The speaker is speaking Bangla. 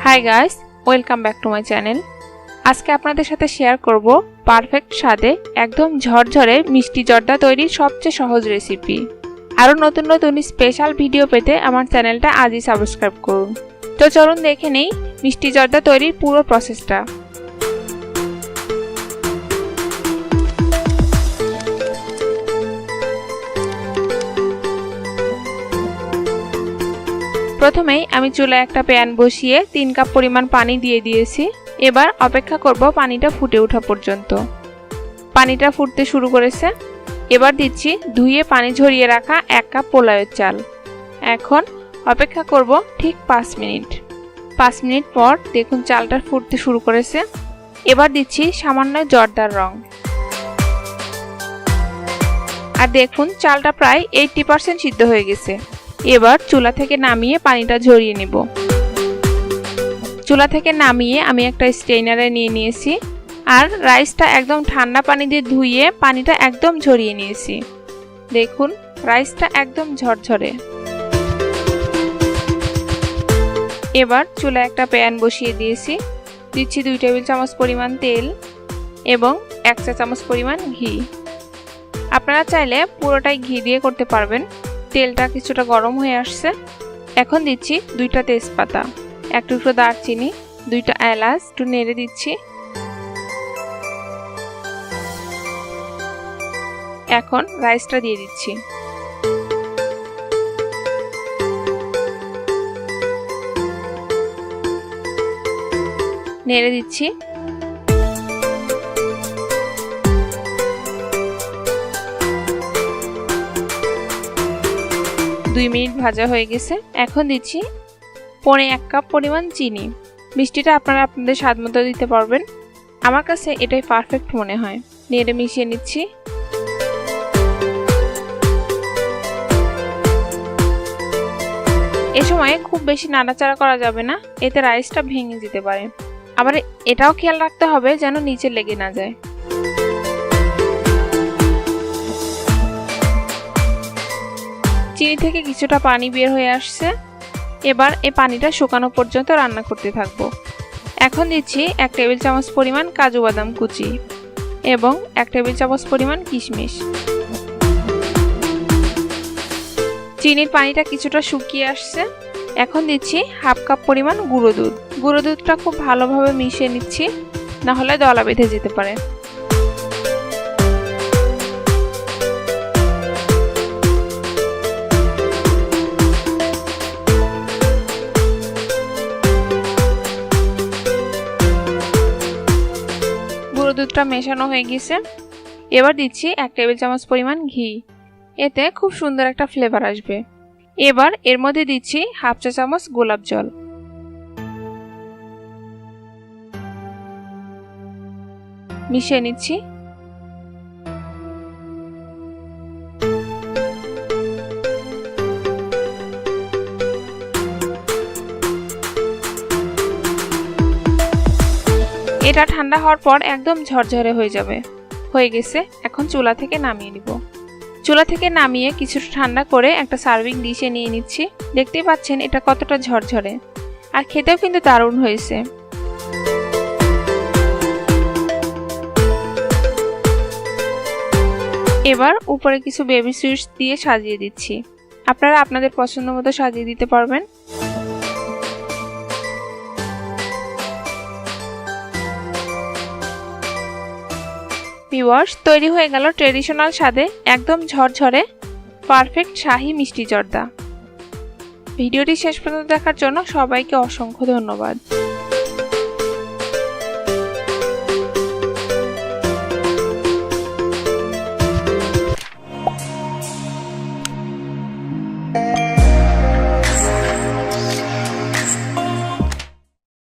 Hi guys, welcome back to my channel. আজকে আপনাদের সাথে শেয়ার করব পারফেক্ট স্বাদে একদম ঝরঝরে মিষ্টি জর্দা তৈরির সবচেয়ে সহজ রেসিপি। আরও নতুন নতুন স্পেশাল ভিডিও পেতে আমার চ্যানেলটা আজই সাবস্ক্রাইব করুন। তো চলুন দেখে নেই মিষ্টি জর্দা তৈরির পুরো প্রসেসটা। প্রথমেই আমি চুলায় একটা প্যান বসিয়ে 3 কাপ পরিমাণ পানি দিয়ে দিয়েছি। এবার অপেক্ষা করব পানিটা ফুটে ওঠা পর্যন্ত। পানিটা ফুটতে শুরু করেছে। এবার দিচ্ছি ধুয়ে পানি ঝরিয়ে রাখা 1 কাপ পোলাওয়ের চাল। এখন অপেক্ষা করব ঠিক 5 মিনিট। 5 মিনিট পর দেখুন চালটা ফুটতে শুরু করেছে। এবার দিচ্ছি সামান্য জর্দার রং। আর দেখুন চালটা প্রায় 80% সিদ্ধ হয়ে গেছে। এবার চুলা থেকে নামিয়ে পানিটা ঝরিয়ে নেব। চুলা থেকে নামিয়ে আমি একটা স্ট্রেইনারে নিয়ে নিয়েছি আর রাইসটা একদম ঠান্ডা পানি দিয়ে ধুইয়ে পানিটা একদম ঝরিয়ে নিয়েছি। দেখুন রাইসটা একদম ঝরঝরে। এবার চুলায় একটা প্যান বসিয়ে দিয়েছি। দিচ্ছি 2 টেবিল চামচ পরিমাণ তেল এবং 1 চা চামচ পরিমাণ ঘি। আপনারা চাইলে পুরোটাই ঘি দিয়ে করতে পারবেন। তেলটা কিছুটা গরম হয়ে আসছে। এখন দিচ্ছি 2টা তেজপাতা, 1 টুকরো দারচিনি, 2টা এলাচ, একটু নেড়ে দিচ্ছি। এখন রাইসটা দিয়ে দিচ্ছি। নেড়ে দিচ্ছি। 2 মিনিট ভাজা হয়ে গেছে। এখন দিচ্ছি 1 কাপ পরিমাণ চিনি। মিষ্টিটা আপনারা আপনাদের স্বাদ মতো দিতে পারবেন। আমার কাছে এটাই পারফেক্ট মনে হয়। নেড়ে মিশিয়ে নিচ্ছি। এই সময় খুব বেশি নাড়াচাড়া করা যাবে না, এতে রাইসটা ভেঙে যেতে পারে। আবার এটাও খেয়াল রাখতে হবে যেন নিচে লেগে না যায়। চিনি থেকে কিছুটা পানি বের হয়ে আসছে। এবার এই পানিটা শুকানো পর্যন্ত রান্না করতে থাকবো। এখন দিচ্ছি 1 টেবিল চামচ পরিমাণ কাজু বাদাম কুচি এবং 1 টেবিল চামচ পরিমাণ কিশমিশ। চিনির পানিটা কিছুটা শুকিয়ে আসছে। এখন দিচ্ছি 1/2 কাপ পরিমাণ গুঁড়ো দুধ। গুঁড়ো দুধটা খুব ভালোভাবে মিশিয়ে নিচ্ছি, না হলে দলা বেঁধে যেতে পারে। দুধটা মেশানো হয়ে গেছে। এবার দিচ্ছি 1 টেবিল চামচ পরিমাণ ঘি। এতে খুব সুন্দর একটা ফ্লেভার আসবে। এবার এর মধ্যে দিচ্ছি 1/2 চা চামচ গোলাপ জল। মিশিয়ে নিচ্ছি। এটা ঠান্ডা হওয়ার পর একদম ঝরঝরে হয়ে যাবে। হয়ে গেছে। এখন চুলা থেকে নামিয়ে নিব। চুলা থেকে নামিয়ে কিছুটা ঠান্ডা করে একটা সার্ভিং ডিশে নিয়ে নিচ্ছি। দেখতেই পাচ্ছেন এটা কতটা ঝরঝরে, আর খেতেও কিন্তু দারুণ হয়েছে। এবার উপরে কিছু বেবি সুইটস দিয়ে সাজিয়ে দিচ্ছি। আপনারা আপনাদের পছন্দ মতো সাজিয়ে দিতে পারবেন। ভিউয়ার্স, তৈরি হয়ে গেল ট্রেডিশনাল স্বাদে একদম ঝরঝরে পারফেক্ট শাহি মিষ্টি জর্দা। ভিডিওটি শেষ পর্যন্ত দেখার জন্য সবাইকে অসংখ্য ধন্যবাদ।